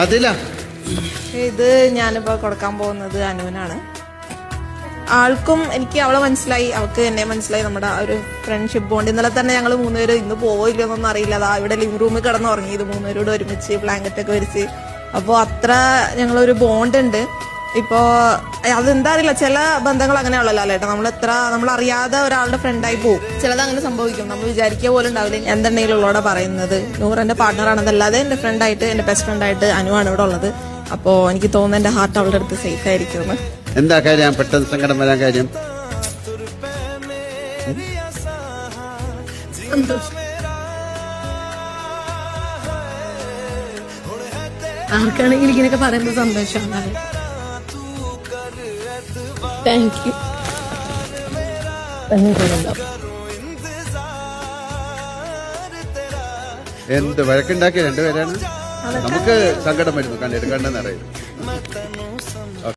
അതില്ല. ഇത് ഞാനിപ്പോ കൊടുക്കാൻ പോകുന്നത് അനുവിനാണ്. ആൾക്കും എനിക്ക് അവളെ മനസ്സിലായി, അവൾക്ക് എന്നെ മനസ്സിലായി. നമ്മുടെ ഒരു ഫ്രണ്ട്ഷിപ്പ് ബോണ്ട്. ഇന്നലെ തന്നെ ഞങ്ങൾ മൂന്നുപേരും ഇന്ന് പോവില്ലെന്നൊന്നും അറിയില്ല. അതാ ഇവിടെ ലിവിംഗ് റൂമിൽ കിടന്ന് ഉറങ്ങി. ഇത് മൂന്നുപേരോട് ഒരുമിച്ച് ബ്ലാങ്കറ്റ് ഒക്കെ വിരിച്ച്. അപ്പോൾ അത്ര ഞങ്ങളൊരു ബോണ്ട് ഉണ്ട്. ഇപ്പോ അതെന്താ അറിയില്ല, ചില ബന്ധങ്ങൾ അങ്ങനെയുള്ളല്ലോ അല്ലേട്ടാ. നമ്മൾ അറിയാതെ ഒരാളുടെ ഫ്രണ്ടായി പോകും. ചിലത് അങ്ങനെ സംഭവിക്കും. നമ്മൾ വിചാരിക്കുക പോലും ഉണ്ടാവില്ല. എന്തുണ്ടെങ്കിലും ഉള്ളോടെ പറയുന്നത് നൂറ് എന്റെ പാർട്ട്ണറാണെന്നല്ലാതെ എന്റെ ഫ്രണ്ടായിട്ട്, എന്റെ ബെസ്റ്റ് ഫ്രണ്ടായിട്ട് അനുവാണ് ഇവിടെ ഉള്ളത്. അപ്പോ എനിക്ക് തോന്നുന്നു എന്റെ ഹാർട്ട് അവളുടെ അടുത്ത് സേഫ് ആയിരിക്കും. എന്താ കാര്യം പെട്ടെന്ന് സങ്കടം വരാൻ കാര്യം? ആർക്കാണെങ്കിലും ഇങ്ങനെയൊക്കെ പറയുമ്പോൾ സന്തോഷമാണ്. Thank you. എന്ത് വഴക്കുണ്ടാക്കിയ രണ്ടുപേരാണ്. നമുക്ക് സങ്കടം വരുന്നു കണ്ടിട്ട് കണ്ടെന്നറിയും.